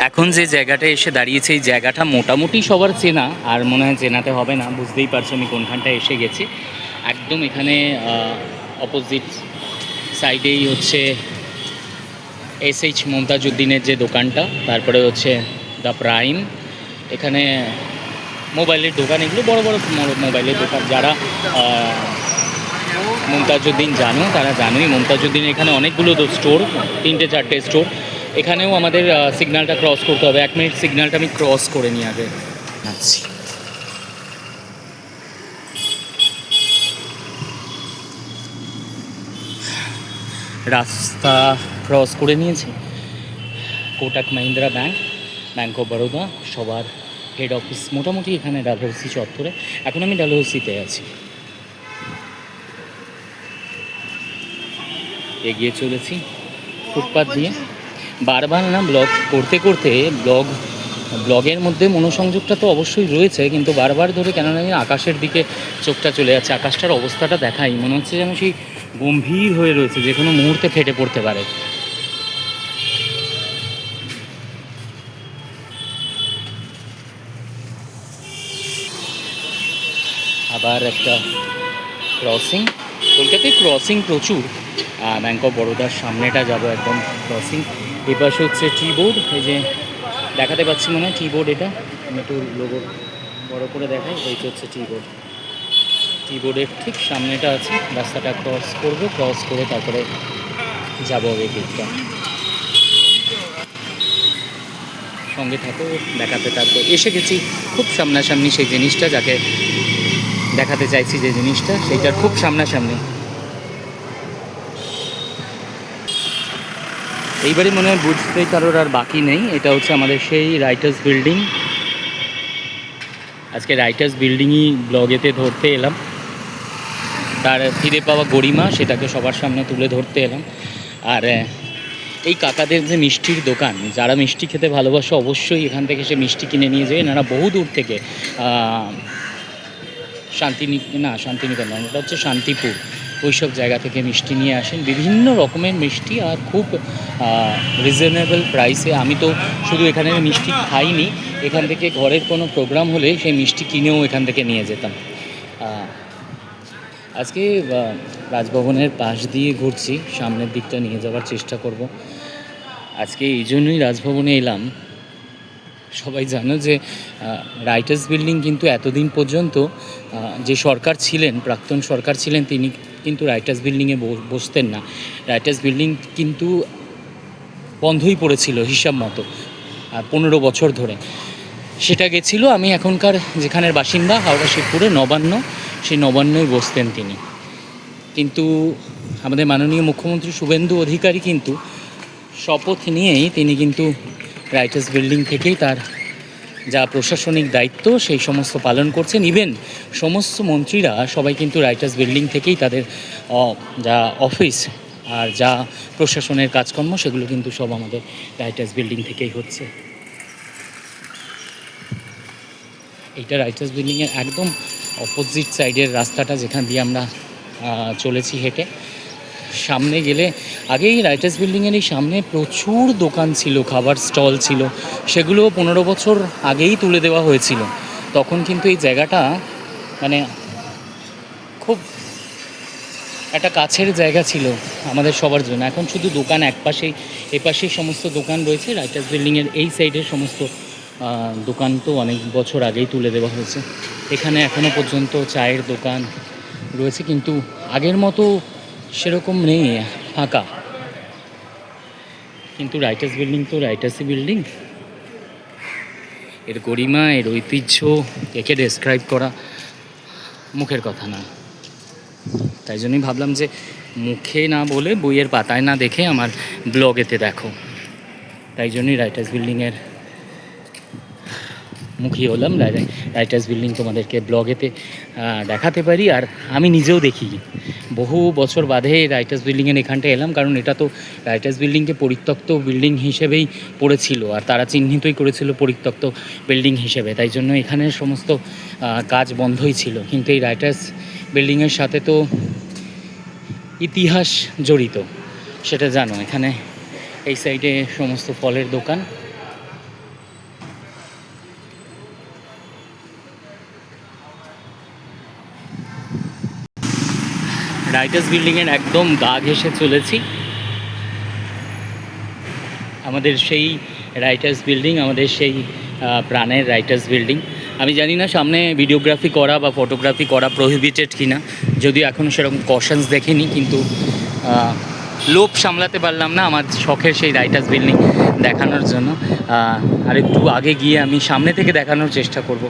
এখন যে জায়গাটা এসে দাঁড়িয়েছে এই জায়গাটা মোটামুটি সবার চেনা, আর মনে হয় চেনাতে হবে না, বুঝতেই পারছো আমি কোনখানটায় এসে গেছি। একদম এখানে অপোজিট সাইডেই হচ্ছে SH মমতাজউদ্দিনের যে দোকানটা, তারপরে হচ্ছে দ্য প্রাইম। এখানে মোবাইলের দোকান, এগুলো বড় বড় মোবাইলের দোকান। যারা মমতাজউদ্দিন জানো তারা জানোই, মমতাজউদ্দিন এখানে অনেকগুলো স্টোর, 3-4টে স্টোর। এখানেও আমাদের সিগন্যালটা ক্রস করতে হবে। 1 মিনিট, সিগন্যালটা আমি ক্রস করে নিই আগে। আচ্ছা, রাস্তা ক্রস করে নিয়েছি। কোটাক মাহিন্দ্রা ব্যাংক অফ বরোদা সবার হেড অফিস মোটামুটি এখানে ডালহৌসি চত্বরে। এখন আমি ডালহৌসিতে আছি। এগিয়ে চলেছি ফুটপাথ দিয়ে। বারবার না ব্লগ করতে করতে ব্লগের মধ্যে মনোসংযোগটা তো অবশ্যই রয়েছে, কিন্তু বারবার ধরে কেন জানি আকাশের দিকে চোখটা চলে যাচ্ছে। আকাশটার অবস্থাটা দেখাই, মনে হচ্ছে যেন সেই গম্ভীর হয়ে রয়েছে, যে কোনো মুহূর্তে ফেটে পড়তে পারে। আবার একটা ক্রসিং, কলকাতায় ক্রসিং প্রচুর। ব্যাংক অফ বরোদার সামনেটা যাব একদম ক্রসিং। এই পাশে হচ্ছে টি বোর্ড, এই যে দেখাতে পাচ্ছি মনে হয় টি বোর্ড। এটা আমি একটু লোগো বড় করে দেখাই। এই হচ্ছে টি বোর্ড। টি বোর্ডের ঠিক সামনেটা আছে। রাস্তাটা ক্রস করব, ক্রস করে তারপরে যাবো এই দিকটা। সঙ্গে থাকো, দেখাতে থাকবো। এসে গেছি খুব সামনাসামনি সেই জিনিসটা, যাকে দেখাতে চাইছি যে জিনিসটা, সেইটার খুব সামনাসামনি। এইবারই মনে হয় বুঝতে কারোর আর বাকি নেই। এটা হচ্ছে আমাদের সেই রাইটার্স বিল্ডিং। আজকে রাইটার্স বিল্ডিংই ব্লগেতে ধরতে এলাম, তার ফিরে পাওয়া গরিমা সেটাকে সবার সামনে তুলে ধরতে এলাম। আর এই কাকাদের যে মিষ্টির দোকান, যারা মিষ্টি খেতে ভালোবাসে অবশ্যই এখান থেকে সে মিষ্টি কিনে নিয়ে যায়। এনারা বহু দূর থেকে শান্তিনিকেতন, এটা হচ্ছে শান্তিপুর, ওইসব জায়গা থেকে মিষ্টি নিয়ে আসেন, বিভিন্ন রকমের মিষ্টি, আর খুব রিজনেবল প্রাইসে। আমি তো শুধু এখানের মিষ্টি খাইনি, এখান থেকে ঘরের কোনো প্রোগ্রাম হলে সেই মিষ্টি কিনেও এখান থেকে নিয়ে যেতাম। আজকে রাজভবনের পাশ দিয়ে ঘুরছি, সামনের দিকটা নিয়ে যাওয়ার চেষ্টা করব। আজকে এই জন্যই রাজভবনে এলাম। সবাই জানো যে রাইটার্স বিল্ডিং কিন্তু এতদিন পর্যন্ত যে সরকার ছিলেন, প্রাক্তন সরকার ছিলেন, তিনি কিন্তু রাইটার্স বিল্ডিংয়ে বসতেন না। রাইটার্স বিল্ডিং কিন্তু বন্ধই পড়েছিল হিসাব মতো 15 বছর ধরে। সেটা গেছিলো, আমি এখনকার যেখানের বাসিন্দা হাওড়া শিবপুরে নবান্ন, সেই নবান্নই বসতেন তিনি। কিন্তু আমাদের মাননীয় মুখ্যমন্ত্রী শুভেন্দু অধিকারী কিন্তু শপথ নিয়েই তিনি কিন্তু রাইটার্স বিল্ডিং থেকেই তার যা প্রশাসনিক দায়িত্ব সেই সমস্ত পালন করছেন। ইভেন সমস্ত মন্ত্রীরা সবাই কিন্তু রাইটার্স বিল্ডিং থেকেই তাদের যা অফিস আর যা প্রশাসনের কাজকর্ম সেগুলো কিন্তু সব আমাদের রাইটার্স বিল্ডিং থেকেই হচ্ছে। এইটা রাইটার্স বিল্ডিংয়ের একদম অপোজিট সাইডের রাস্তাটা, যেখান দিয়ে আমরা চলেছি হেঁটে। সামনে গেলে, আগেই রাইটার্স বিল্ডিংয়ের এই সামনে প্রচুর দোকান ছিল, খাবার স্টল ছিল, সেগুলো 15 বছর আগেই তুলে দেওয়া হয়েছিল। তখন কিন্তু এই জায়গাটা মানে খুব একটা কাছের জায়গা ছিল আমাদের সবার জন্য। এখন শুধু দোকান একপাশেই, এপাশেই সমস্ত দোকান রয়েছে। রাইটার্স বিল্ডিংয়ের এই সাইডের সমস্ত দোকান তো অনেক বছর আগেই তুলে দেওয়া হয়েছে। এখানে এখনও পর্যন্ত চায়ের দোকান রয়েছে, কিন্তু আগের মতো সেরকম নেই, ফাঁকা। কিন্তু রাইটার্স বিল্ডিং তো রাইটার্সই বিল্ডিং, এর গরিমা, এর ঐতিহ্য একে ডেসক্রাইব করা মুখের কথা না। তাই জন্যই ভাবলাম যে মুখে না বলে, বইয়ের পাতায় না দেখে আমার ব্লগেতে দেখো। তাই জন্যই রাইটার্স বিল্ডিংয়ের মুখী হলাম। রাইটার্স বিল্ডিং তোমাদেরকে ব্লগেতে দেখাতে পারি, আর আমি নিজেও দেখি। বহু বছর বাদে রাইটার্স বিল্ডিংয়ের এখানটা এলাম, কারণ এটা তো রাইটার্স বিল্ডিংকে পরিত্যক্ত বিল্ডিং হিসেবেই পড়েছিল, আর তারা চিহ্নিতই করেছিল পরিত্যক্ত বিল্ডিং হিসেবে। তাই জন্য এখানের সমস্ত কাজ বন্ধই ছিল। কিন্তু এই রাইটার্স বিল্ডিংয়ের সাথে তো ইতিহাস জড়িত, সেটা জানো। এখানে এই সাইডে সমস্ত ফলের দোকান, রাইটার্স বিল্ডিংয়ের একদম গা ঘেঁষে চলেছি। আমাদের সেই রাইটার্স বিল্ডিং, আমাদের সেই প্রাণের রাইটার্স বিল্ডিং। আমি জানি না সামনে ভিডিওগ্রাফি করা বা ফটোগ্রাফি করা প্রহিবিটেড কিনা, যদিও এখনও সেরকম কশনস দেখিনি, কিন্তু লোভ সামলাতে পারলাম না আমার শখের সেই রাইটার্স বিল্ডিং দেখানোর জন্য। আর একটু আগে গিয়ে আমি সামনে থেকে দেখানোর চেষ্টা করব।